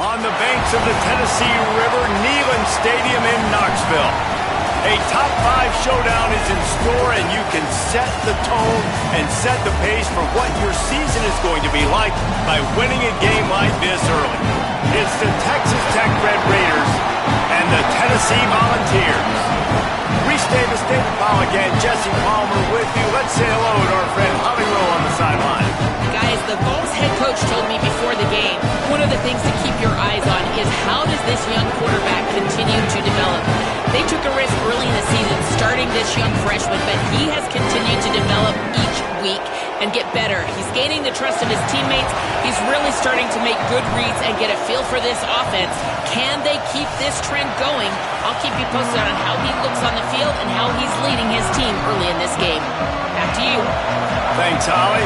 on the banks of the Tennessee River, Neyland Stadium in Knoxville. A top 5 showdown is in store, and you can set the tone and set the pace for what your season is going to be like by winning a game like this early. It's the Texas Tech Red Raiders and the Tennessee Volunteers. Reese Davis, David Pollock, and Jesse Palmer with you. Let's say hello to our friend Holly Rowe on the sideline. Guys, the Vols head coach told me before the game, one of the things to keep your eyes on is how does this young quarterback continue to develop? They took a risk early in the season starting this young freshman, but he has continued to develop each week and get better. He's gaining the trust of his teammates. He's really starting to make good reads and get a feel for this offense. Can they keep this trend going? I'll keep you posted on how he looks on the field and how he's leading his team early in this game. Back to you. Thanks, Holly.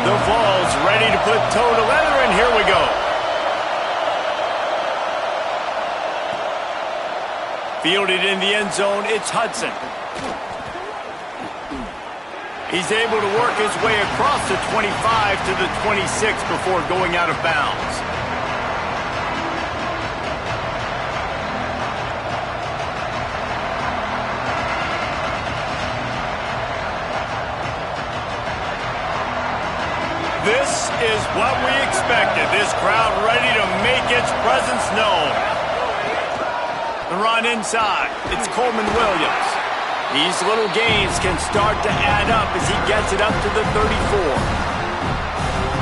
The Vols ready to put toe to leather, and here we go. Fielded in the end zone, it's Hudson. He's able to work his way across the 25 to the 26 before going out of bounds. This is what we expected. This crowd ready to make its presence known. The run inside. It's Coleman Williams. These little gains can start to add up as he gets it up to the 34.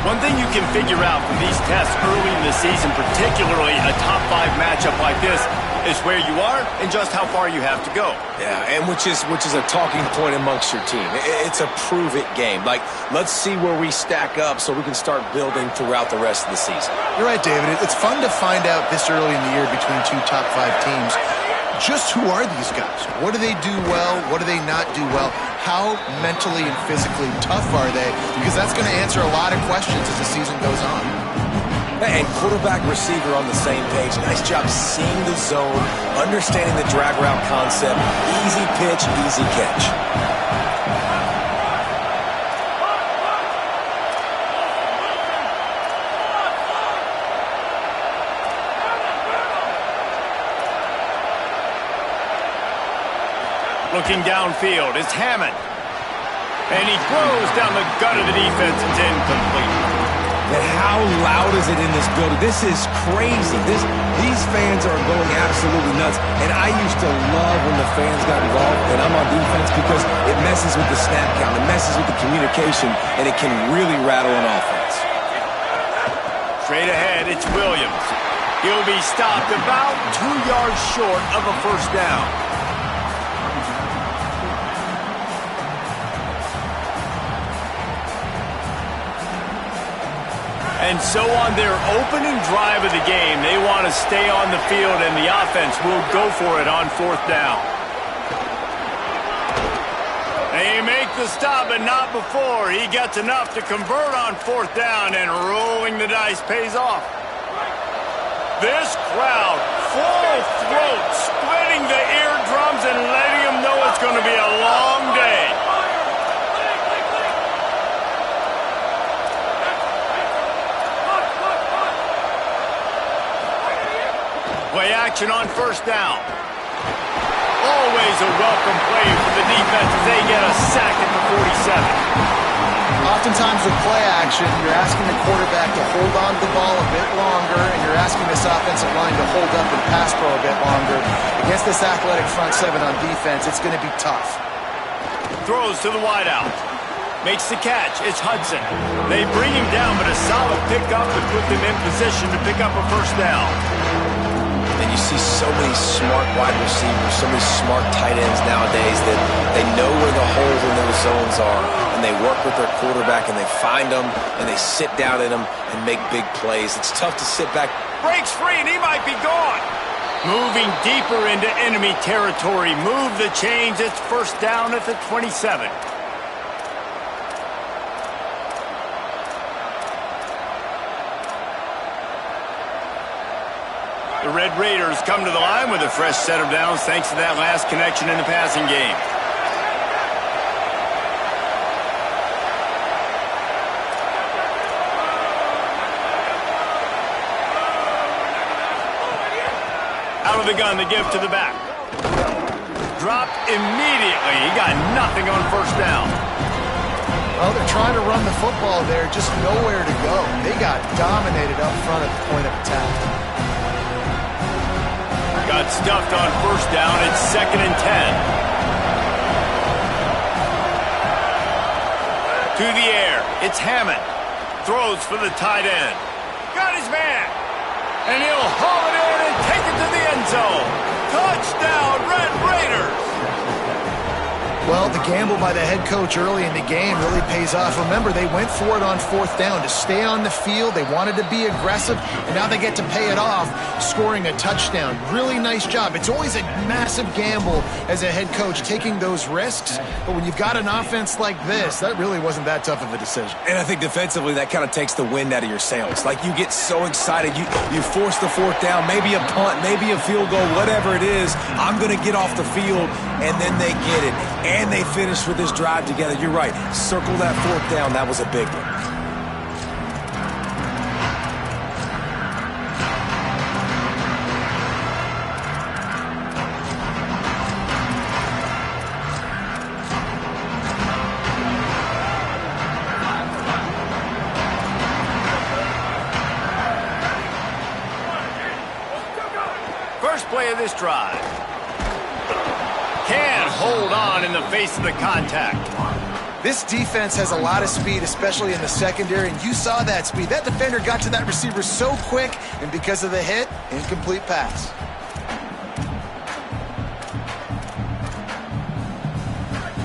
One thing you can figure out from these tests early in the season, particularly a top 5 matchup like this, is where you are and just how far you have to go. Yeah, and which is a talking point amongst your team. It's a prove-it game. Like, let's see where we stack up so we can start building throughout the rest of the season. You're right, David. It's fun to find out this early in the year between 2 top 5 teams. Just who are these guys? What do they do well? What do they not do well? How mentally and physically tough are they? Because that's going to answer a lot of questions as the season goes on. And quarterback, receiver on the same page. Nice job seeing the zone, understanding the drag route concept. Easy pitch, easy catch. Looking downfield, it's Hammond. And he throws down the gut of the defense. It's incomplete. And how loud is it in this building? This is crazy. These fans are going absolutely nuts. And I used to love when the fans got involved, and I'm on defense, because it messes with the snap count. It messes with the communication, and it can really rattle an offense. Straight ahead, it's Williams. He'll be stopped about 2 yards short of a first down. And so on their opening drive of the game, they want to stay on the field, and the offense will go for it on 4th down. They make the stop, but not before. He gets enough to convert on 4th down, and rolling the dice pays off. This crowd, full throat, splitting the eardrums and letting them know it's going to be a long day. Play action on 1st down. Always a welcome play for the defense as they get a sack at the 47. Oftentimes with play action, you're asking the quarterback to hold on to the ball a bit longer, and you're asking this offensive line to hold up and pass pro a bit longer. Against this athletic front 7 on defense, it's going to be tough. Throws to the wideout. Makes the catch. It's Hudson. They bring him down, but a solid pickup to put them in position to pick up a first down. And you see so many smart wide receivers, so many smart tight ends nowadays that they know where the holes in those zones are, and they work with their quarterback, and they find them, and they sit down in them and make big plays. It's tough to sit back. Breaks free, and he might be gone. Moving deeper into enemy territory. Move the chains. It's first down at the 27. The Red Raiders come to the line with a fresh set of downs thanks to that last connection in the passing game. Out of the gun to give to the back. Dropped immediately. He got nothing on first down. Well, they're trying to run the football there, just nowhere to go. They got dominated up front at the point of attack. Got stuffed on first down. It's 2nd and 10. To the air. It's Hammond. Throws for the tight end. Got his man. And he'll haul it in and take it to the end zone. Touchdown, Red Raiders. Well, the gamble by the head coach early in the game really pays off. Remember, they went for it on 4th down to stay on the field. They wanted to be aggressive, and now they get to pay it off, scoring a touchdown. Really nice job. It's always a massive gamble as a head coach taking those risks, but when you've got an offense like this, that really wasn't that tough of a decision. And I think defensively, that kind of takes the wind out of your sails. Like, you get so excited. You force the 4th down, maybe a punt, maybe a field goal, whatever it is. I'm going to get off the field, and then they get it. And they finished with this drive together. You're right. Circle that 4th down. That was a big one. First play of this drive. Can't hold on in the face of the contact. This defense has a lot of speed, especially in the secondary, and you saw that speed. That defender got to that receiver so quick, and because of the hit, incomplete pass.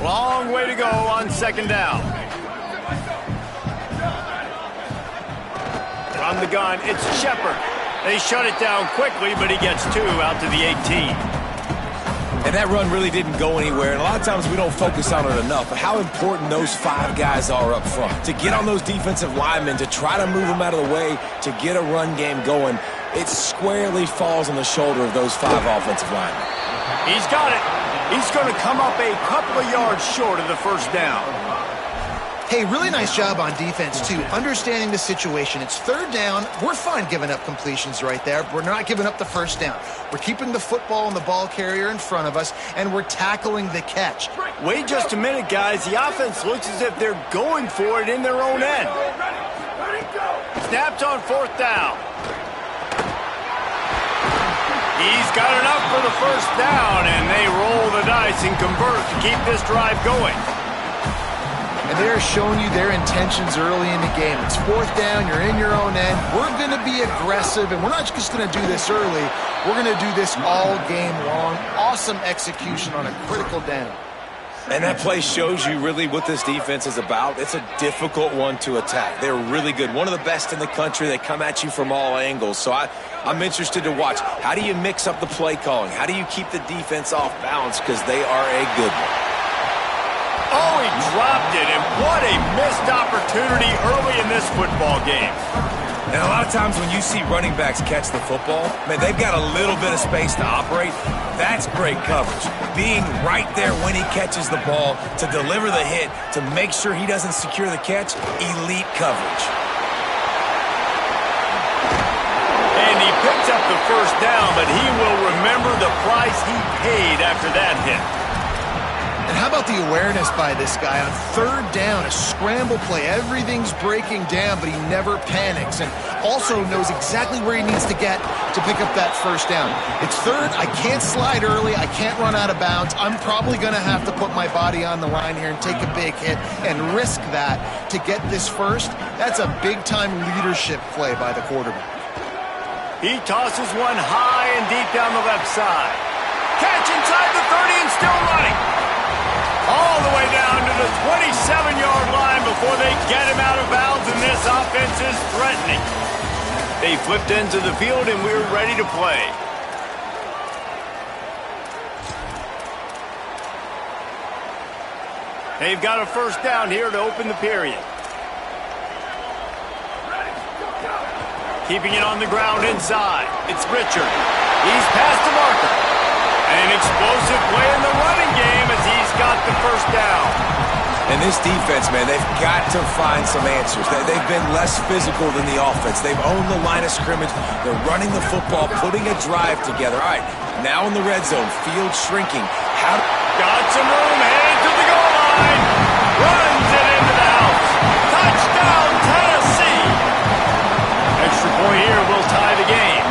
Long way to go on 2nd down. From the gun, it's Shepard. They shut it down quickly, but he gets 2 out to the 18. And that run really didn't go anywhere. And a lot of times we don't focus on it enough. But how important those 5 guys are up front. To get on those defensive linemen, to try to move them out of the way, to get a run game going, it squarely falls on the shoulder of those 5 offensive linemen. He's got it. He's going to come up a couple of yards short of the first down. Hey, really nice job on defense, too, understanding the situation. It's 3rd down. We're fine giving up completions right there. We're not giving up the first down. We're keeping the football and the ball carrier in front of us, and we're tackling the catch. Wait just a minute, guys. The offense looks as if they're going for it in their own end. Snapped on 4th down. He's got enough for the first down, and they roll the dice and convert to keep this drive going. And they're showing you their intentions early in the game. It's 4th down. You're in your own end. We're going to be aggressive, and we're not just going to do this early. We're going to do this all game long. Awesome execution on a critical down. And that play shows you really what this defense is about. It's a difficult one to attack. They're really good. One of the best in the country. They come at you from all angles. So I'm interested to watch. How do you mix up the play calling? How do you keep the defense off balance? Because they are a good one. Oh, he dropped it, and what a missed opportunity early in this football game. And a lot of times when you see running backs catch the football, man, they've got a little bit of space to operate. That's great coverage. Being right there when he catches the ball to deliver the hit, to make sure he doesn't secure the catch, elite coverage. And he picks up the first down, but he will remember the price he paid after that hit. And how about the awareness by this guy on 3rd down, a scramble play. Everything's breaking down, but he never panics and also knows exactly where he needs to get to pick up that first down. It's 3rd. I can't slide early. I can't run out of bounds. I'm probably going to have to put my body on the line here and take a big hit and risk that to get this first. That's a big-time leadership play by the quarterback. He tosses one high and deep down the left side. Catch inside the 30 and still running. All the way down to the 27-yard line before they get him out of bounds, and this offense is threatening. They flipped into the field, and we're ready to play. They've got a first down here to open the period. Keeping it on the ground inside. It's Richard. He's past the marker. An explosive play in the running game as he's got the first down. And this defense, man, they've got to find some answers. They've been less physical than the offense. They've owned the line of scrimmage. They're running the football, putting a drive together. All right, now in the red zone, field shrinking. Got some room, headed to the goal line. Runs it into the house. Touchdown, Tennessee. Extra point here will tie the game.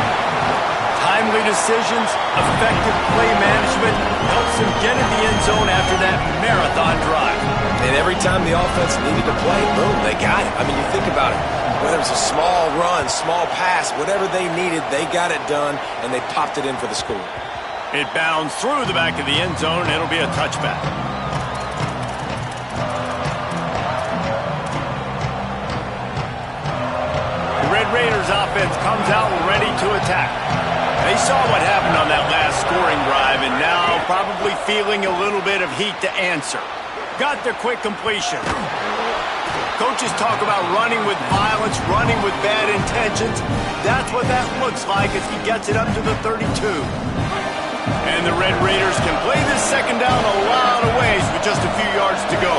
Timely decisions, effective play management helps them get in the end zone after that marathon drive. And every time the offense needed to play, boom, they got it. I mean, you think about it. Whether it's a small run, small pass, whatever they needed, they got it done, and they popped it in for the score. It bounds through the back of the end zone, and it'll be a touchback. The Red Raiders offense comes out ready to attack. They saw what happened on that last scoring drive, and now probably feeling a little bit of heat to answer. Got the quick completion. Coaches talk about running with violence, running with bad intentions. That's what that looks like as he gets it up to the 32. And the Red Raiders can play this second down a lot of ways with just a few yards to go.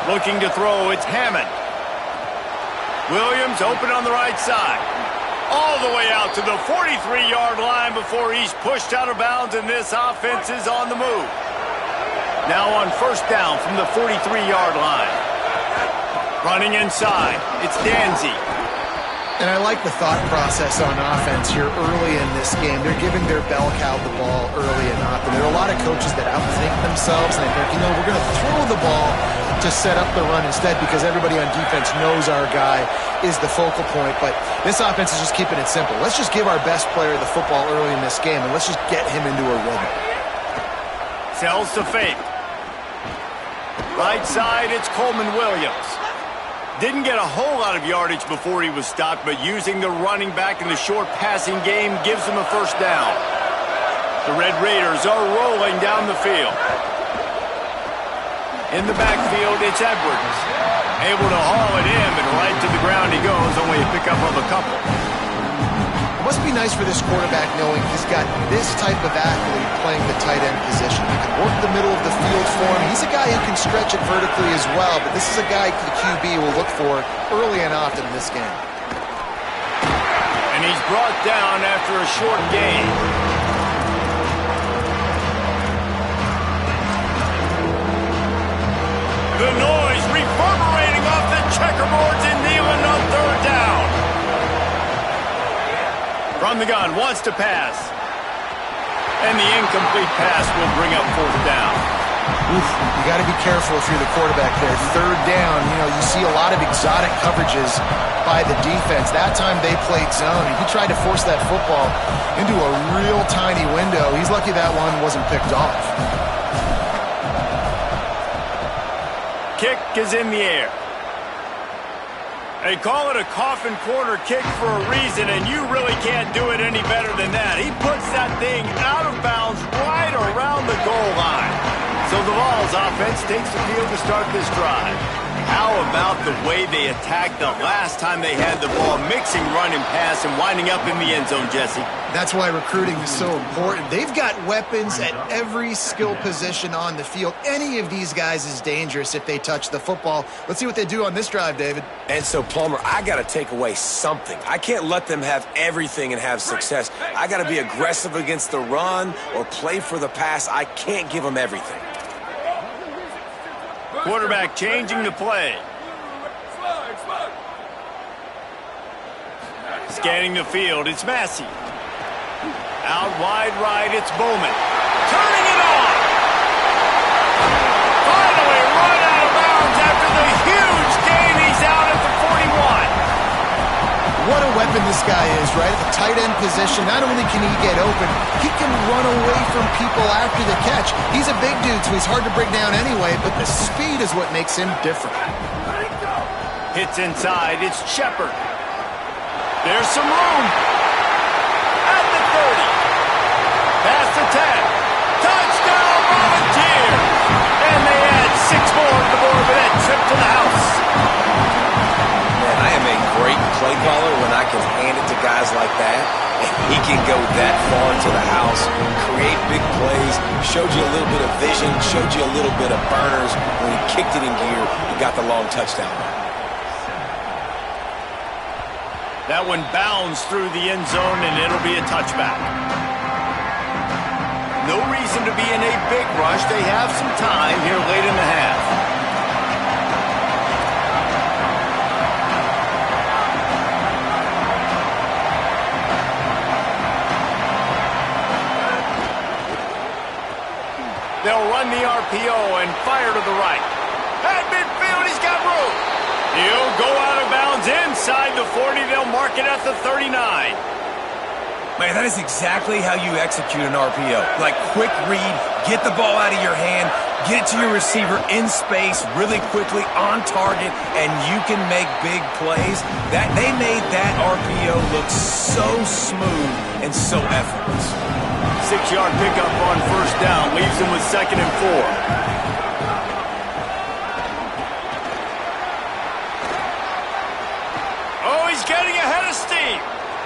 Looking to throw, it's Hammond. Williams open on the right side. All the way out to the 43-yard line before he's pushed out of bounds, and this offense is on the move. Now on first down from the 43-yard line. Running inside, it's Ncaa. And I like the thought process on offense here early in this game. They're giving their bell cow the ball early and often. There are a lot of coaches that outthink themselves, and they think, we're going to throw the ball to set up the run instead because everybody on defense knows our guy is the focal point. But this offense is just keeping it simple. Let's just give our best player the football early in this game, and let's just get him into a rhythm. Sells to fake. Right side, it's Coleman Williams. Didn't get a whole lot of yardage before he was stopped, but using the running back in the short passing game gives him a first down. The Red Raiders are rolling down the field. In the backfield, it's Edwards. Able to haul it in, and right to the ground he goes, only a pickup of a couple. It must be nice for this quarterback knowing he's got this type of athlete playing the tight end position. He can work the middle of the field for him. He's a guy who can stretch it vertically as well, but this is a guy the QB will look for early and often in this game. And he's brought down after a short gain. The noise reverberating off the checkerboards in Neyland on third down. From the gun, wants to pass. And the incomplete pass will bring up fourth down. Oof, you got to be careful if you're the quarterback there. Third down, you see a lot of exotic coverages by the defense. That time they played zone, and he tried to force that football into a real tiny window. He's lucky that one wasn't picked off. Kick is in the air. They call it a coffin corner kick for a reason, and you really can't do it any better than that. He puts that thing out of bounds right around the goal line. So the Vols offense takes the field to start this drive. How about the way they attacked the last time they had the ball, mixing run and pass and winding up in the end zone, Jesse? That's why recruiting is so important. They've got weapons at every skill position on the field. Any of these guys is dangerous if they touch the football. Let's see what they do on this drive, David. And so, Palmer, I got to take away something. I can't let them have everything and have success. I got to be aggressive against the run or play for the pass. I can't give them everything. Quarterback changing the play. Scanning the field, it's Massey. Out wide right, it's Bowman. Turning it on! Finally run out of bounds after the huge gain. He's out at the 41. What a weapon this guy is, right? At the tight end position, not only can he get open, he can run away from people after the catch. He's a big dude, so he's hard to break down anyway, but the speed is what makes him different. Hits inside, it's Shepard. There's some room. At the 30. Past the 10. Touchdown, Volunteers! And they add 6 more to the board with that trip to the house. Man, I am a great play caller when I can hand it to guys like that, and he can go that far to the house, create big plays, showed you a little bit of vision, showed you a little bit of burners. When he kicked it in gear, he got the long touchdown. That one bounds through the end zone, and it'll be a touchback. No reason to be in a big rush. They have some time here late in the half. They'll run the RPO and fire to the right. At midfield, he's got room. He'll go out of bounds inside the 40. They'll mark it at the 39. Man, that is exactly how you execute an RPO. Like, quick read, get the ball out of your hand, get it to your receiver in space really quickly, on target, and you can make big plays. They made that RPO look so smooth and so effortless. 6-yard pickup on first down, leaves him with 2nd and 4. Oh, he's getting ahead of steam.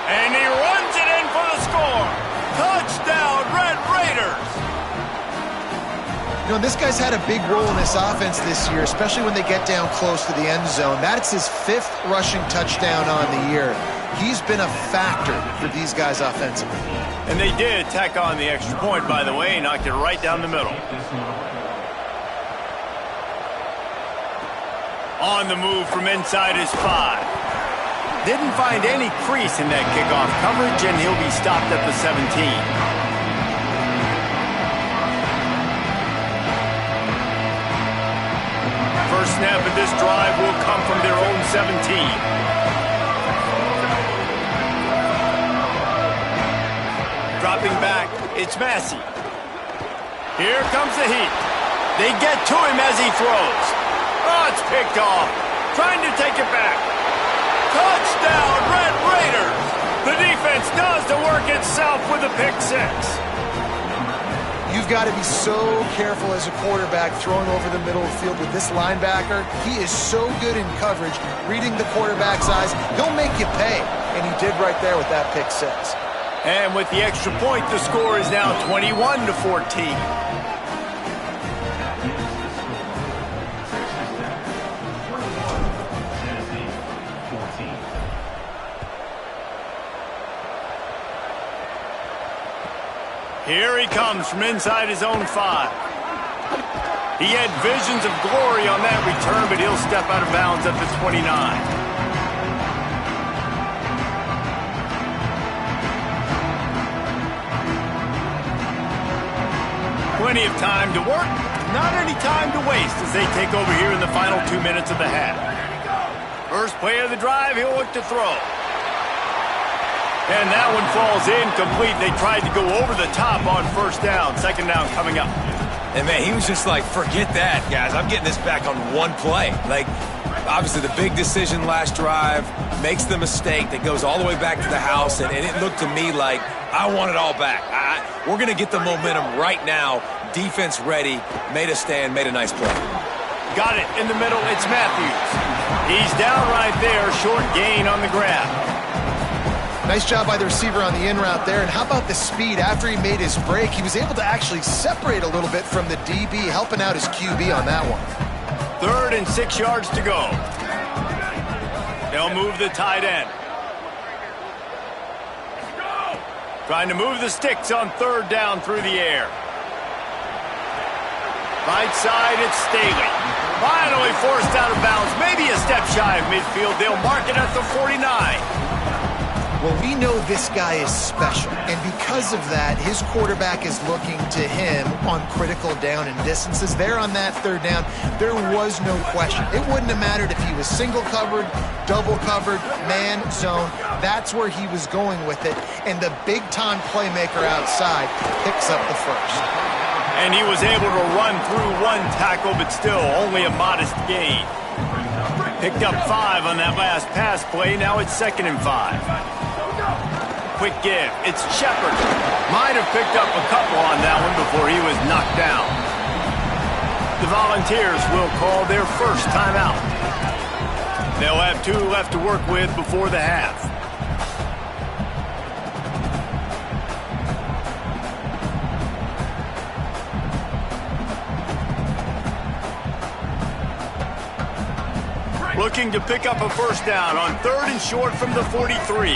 And he runs it in for the score. Touchdown, Red Raiders. You know, this guy's had a big role in this offense this year, especially when they get down close to the end zone. That's his 5th rushing touchdown on the year. He's been a factor for these guys offensively. And they did tack on the extra point, by the way, knocked it right down the middle. On the move from inside his 5. Didn't find any crease in that kickoff coverage, and he'll be stopped at the 17. First snap of this drive will come from their own 17. Dropping back, it's Massey. Here comes the heat. They get to him as he throws. Oh, it's picked off. Trying to take it back. Touchdown, Red Raiders! The defense does the work itself with a pick 6. You've got to be so careful as a quarterback throwing over the middle of the field with this linebacker. He is so good in coverage, reading the quarterback's eyes. He'll make you pay, and he did right there with that pick 6. And with the extra point, the score is now 21-14. Here he comes from inside his own 5. He had visions of glory on that return, but he'll step out of bounds at the 29. Plenty of time to work, not any time to waste as they take over here in the final 2 minutes of the half. First play of the drive, he'll look to throw. And that one falls incomplete. They tried to go over the top on first down. 2nd down coming up. And, man, he was just like, forget that, guys. I'm getting this back on one play. Like, obviously the big decision last drive, makes the mistake that goes all the way back to the house, and it looked to me like I want it all back. We're going to get the momentum right now. Defense ready, made a stand, made a nice play. Got it in the middle. It's Matthews. He's down right there, short gain on the grab. Nice job by the receiver on the in route there. And how about the speed? After he made his break, he was able to actually separate a little bit from the DB, helping out his QB on that one. 3rd and 6 yards to go. They'll move the tight end. Trying to move the sticks on 3rd down through the air. Right side, it's Staley. Finally forced out of bounds. Maybe a step shy of midfield. They'll mark it at the 49. Well, we know this guy is special, and because of that, his quarterback is looking to him on critical down and distances. There on that 3rd down, there was no question. It wouldn't have mattered if he was single covered, double covered, man, zone. That's where he was going with it, and the big-time playmaker outside picks up the first. And he was able to run through one tackle, but still only a modest gain. Picked up 5 on that last pass play. Now it's 2nd and 5. Quick give. It's Shepard. Might have picked up a couple on that one before he was knocked down. The Volunteers will call their first timeout. They'll have 2 left to work with before the half. Looking to pick up a first down on 3rd and short from the 43.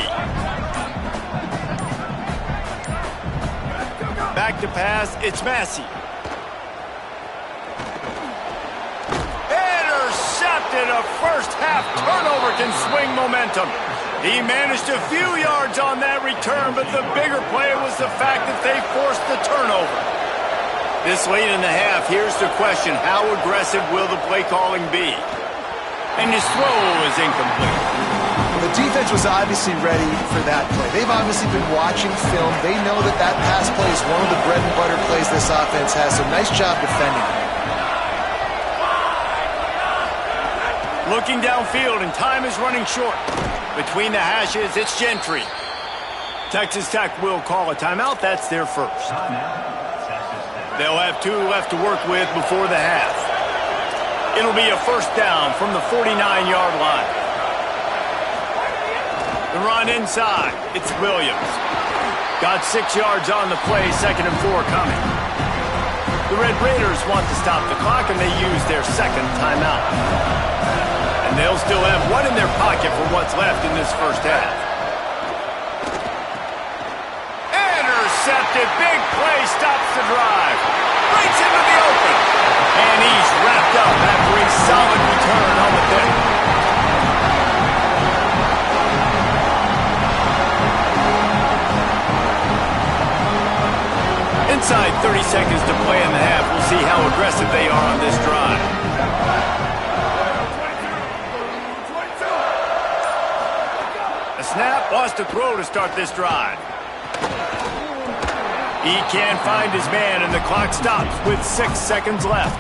Back to pass, it's Massey. Intercepted. A first half turnover can swing momentum. He managed a few yards on that return, but the bigger play was the fact that they forced the turnover. This late in the half, here's the question: how aggressive will the play calling be? And his throw is incomplete. The defense was obviously ready for that play. They've obviously been watching film. They know that that pass play is one of the bread and butter plays this offense has, so nice job defending. Looking downfield, and time is running short. Between the hashes, it's Gentry. Texas Tech will call a timeout. That's their first. They'll have 2 left to work with before the half. It'll be a first down from the 49-yard line. The run inside. It's Williams. Got 6 yards on the play, 2nd and 4 coming. The Red Raiders want to stop the clock, and they use their second timeout. And they'll still have 1 in their pocket for what's left in this first half. Intercepted. Big play stops the drive. Breaks into the open. And he's wrapped up after a solid return on the pick. Inside 30 seconds to play in the half. We'll see how aggressive they are on this drive. A snap, lost a throw to start this drive. He can't find his man, and the clock stops with 6 seconds left.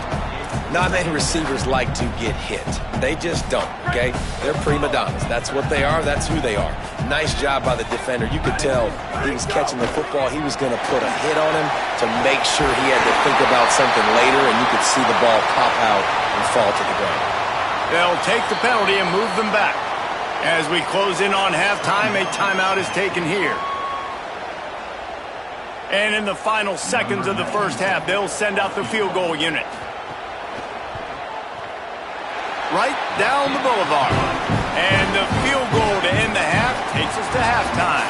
Not many receivers like to get hit. They just don't, okay? They're prima donnas. That's what they are. That's who they are. Nice job by the defender. You could tell he was catching the football. He was going to put a hit on him to make sure he had to think about something later, and you could see the ball pop out and fall to the ground. They'll take the penalty and move them back. As we close in on halftime, a timeout is taken here. And in the final seconds of the first half, they'll send out the field goal unit. Right down the boulevard. And the field goal to end the half takes us to halftime.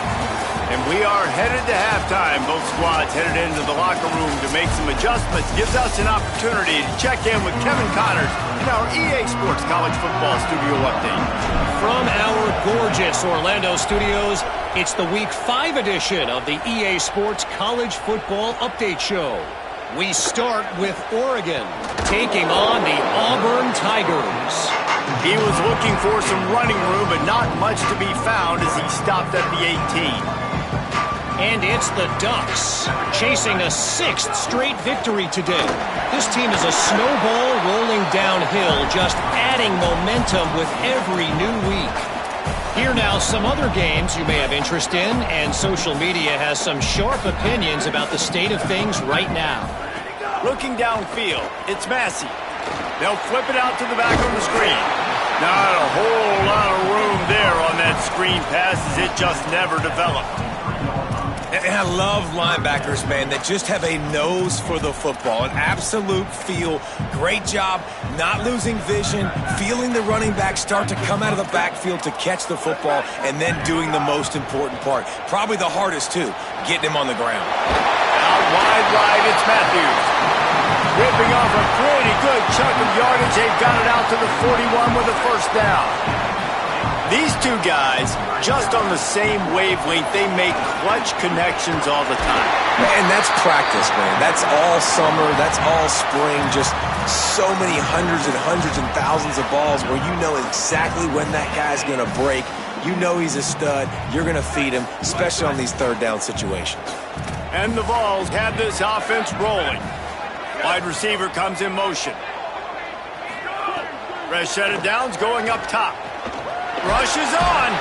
And we are headed to halftime. Both squads headed into the locker room to make some adjustments. Gives us an opportunity to check in with Kevin Connors in our EA Sports College Football Studio Update. From our gorgeous Orlando studios, it's the Week 5 edition of the EA Sports College Football Update Show. We start with Oregon, taking on the Auburn Tigers. He was looking for some running room, but not much to be found as he stopped at the 18. And it's the Ducks, chasing a 6th straight victory today. This team is a snowball rolling downhill, just adding momentum with every new week. Here now, some other games you may have interest in, and social media has some sharp opinions about the state of things right now. Looking downfield, it's Massey. They'll flip it out to the back on the screen. Not a whole lot of room there on that screen pass as it just never developed. And I love linebackers, man, that just have a nose for the football, an absolute feel. Great job not losing vision, feeling the running back start to come out of the backfield to catch the football, and then doing the most important part. Probably the hardest, too, getting him on the ground. Out wide right, it's Matthews. Ripping off a pretty good chunk of yardage. They've got it out to the 41 with a first down. These two guys, just on the same wavelength, they make clutch connections all the time. And that's practice, man. That's all summer. That's all spring. Just so many hundreds and thousands of balls where you know exactly when that guy's going to break. You know he's a stud. You're going to feed him, especially on these third down situations. And the Vols have this offense rolling. Wide receiver comes in motion. Rashad Downs going up top. Rush is on.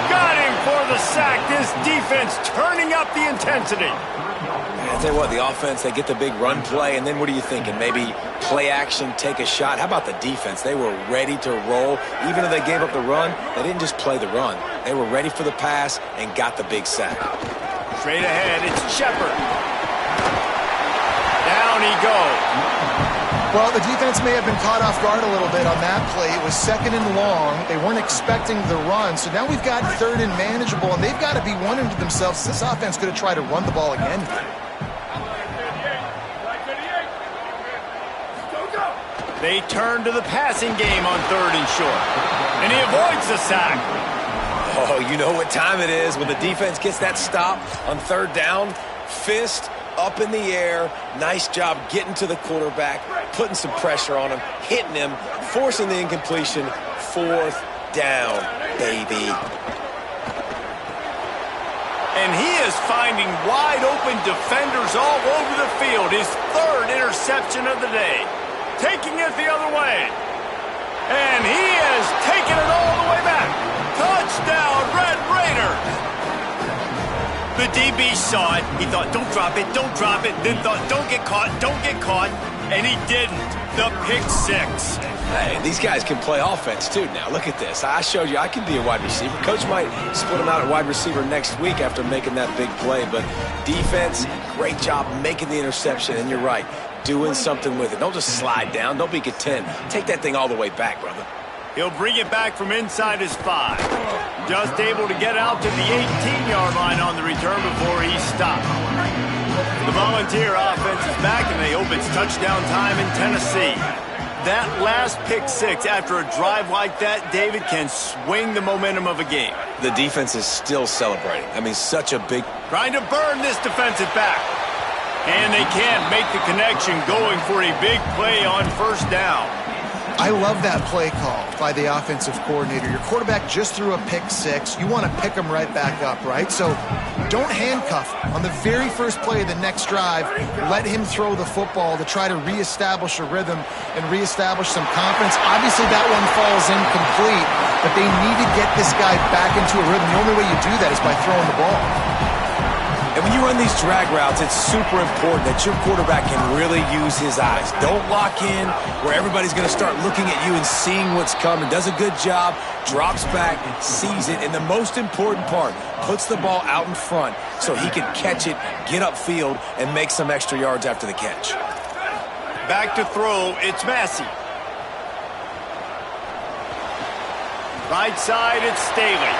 Got him for the sack. This defense turning up the intensity. I tell you what, the offense, they get the big run play, and then what are you thinking? Maybe play action, take a shot. How about the defense? They were ready to roll. Even if they gave up the run, they didn't just play the run. They were ready for the pass and got the big sack. Straight ahead, it's Shepard. Down he goes. Well, the defense may have been caught off guard a little bit on that play. It was 2nd and long. They weren't expecting the run. So now we've got 3rd and manageable, and they've got to be wondering to themselves, is this offense going to try to run the ball again here? They turn to the passing game on 3rd and short. And he avoids the sack. Oh, you know what time it is when the defense gets that stop on 3rd down. Fist up in the air. Nice job getting to the quarterback, putting some pressure on him, hitting him, forcing the incompletion. 4th down, baby. And he is finding wide open defenders all over the field. His 3rd interception of the day. Taking it the other way. And he has taken it all the way back. Touchdown, Red Raiders. The DB saw it. He thought, don't drop it, don't drop it. Then thought, don't get caught, don't get caught. And he didn't. The pick 6. Hey, these guys can play offense, too. Now, look at this. I showed you I can be a wide receiver. Coach might split him out at wide receiver next week after making that big play. But defense, great job making the interception. And you're right, doing something with it. Don't just slide down. Don't be content. Take that thing all the way back, brother. He'll bring it back from inside his 5. Just able to get out to the 18-yard line on the return before he stopped. The Volunteer offense is back, and they hope it's touchdown time in Tennessee. That last pick 6 after a drive like that, David, can swing the momentum of a game. The defense is still celebrating. I mean, such a big... Trying to burn this defensive back. And they can't make the connection, going for a big play on 1st down. I love that play call by the offensive coordinator. Your quarterback just threw a pick 6. You want to pick him right back up, right? So don't handcuff him. On the very first play of the next drive, let him throw the football to try to reestablish a rhythm and reestablish some confidence. Obviously, that one falls incomplete, but they need to get this guy back into a rhythm. The only way you do that is by throwing the ball. And when you run these drag routes, it's super important that your quarterback can really use his eyes. Don't lock in where everybody's going to start looking at you and seeing what's coming. Does a good job, drops back, sees it, and the most important part, puts the ball out in front so he can catch it, get upfield, and make some extra yards after the catch. Back to throw, it's Massey. Right side, it's Staley.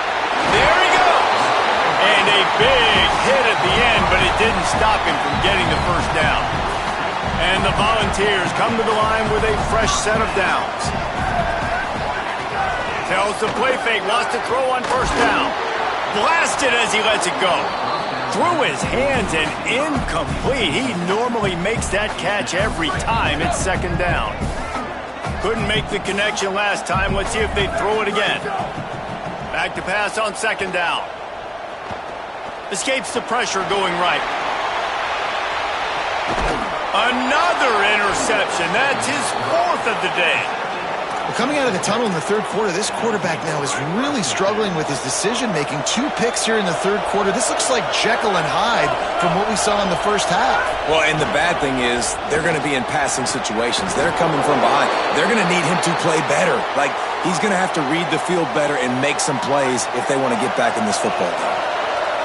There he goes! And a big hit at the end, but it didn't stop him from getting the 1st down. And the Volunteers come to the line with a fresh set of downs. Tells the play fake, wants to throw on 1st down. Blasted as he lets it go. Through his hands and incomplete. He normally makes that catch every time it's 2nd down. Couldn't make the connection last time. Let's see if they throw it again. Back to pass on 2nd down. Escapes the pressure going right. Another interception. That's his 4th of the day. Well, coming out of the tunnel in the 3rd quarter, this quarterback now is really struggling with his decision-making. 2 picks here in the 3rd quarter. This looks like Jekyll and Hyde from what we saw in the 1st half. Well, and the bad thing is they're going to be in passing situations. They're coming from behind. They're going to need him to play better. Like, he's going to have to read the field better and make some plays if they want to get back in this football game.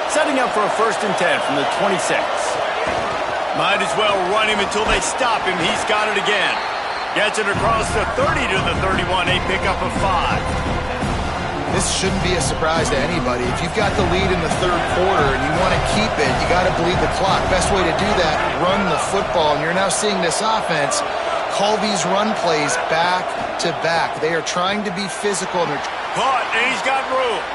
Setting up for a 1st and 10 from the 26. Might as well run him until they stop him. He's got it again. Gets it across the 30 to the 31. A pickup of 5. This shouldn't be a surprise to anybody. If you've got the lead in the 3rd quarter and you want to keep it, you got to bleed the clock. Best way to do that, run the football. And you're now seeing this offense call these run plays back to back. They are trying to be physical. And they're caught, and he's got room.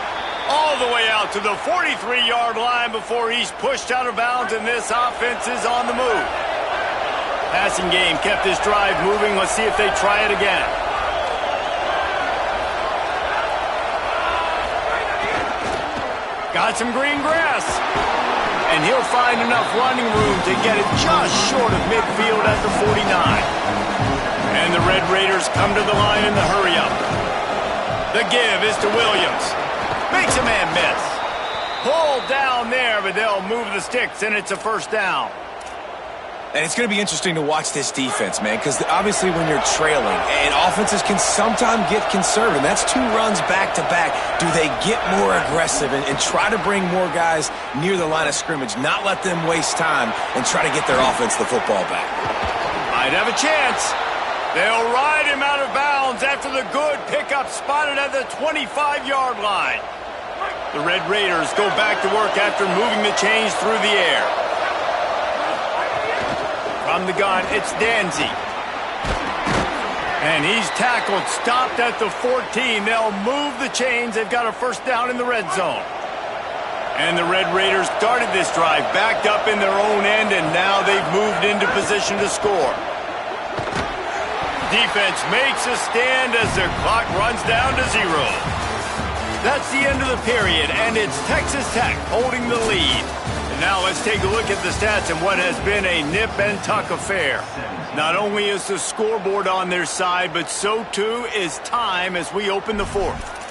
All the way out to the 43-yard line before he's pushed out of bounds, and this offense is on the move. Passing game kept this drive moving. Let's see if they try it again. Got some green grass. And he'll find enough running room to get it just short of midfield at the 49. And the Red Raiders come to the line in the hurry-up. The give is to Williams. Makes a man miss. Pulled down there, but they'll move the sticks, and it's a 1st down. And it's going to be interesting to watch this defense, man, because obviously when you're trailing, and offenses can sometimes get conservative. That's 2 runs back-to-back. Do they get more aggressive and try to bring more guys near the line of scrimmage, not let them waste time, and try to get their offense the football back? Might have a chance. They'll ride him out of bounds after the good pickup spotted at the 25-yard line. The Red Raiders go back to work after moving the chains through the air. From the gun, it's Danzy. And he's tackled, stopped at the 14. They'll move the chains. They've got a first down in the red zone. And the Red Raiders started this drive, backed up in their own end, and now they've moved into position to score. Defense makes a stand as the clock runs down to 0. That's the end of the period, and it's Texas Tech holding the lead. And now let's take a look at the stats in what has been a nip-and-tuck affair. Not only is the scoreboard on their side, but so too is time as we open the fourth.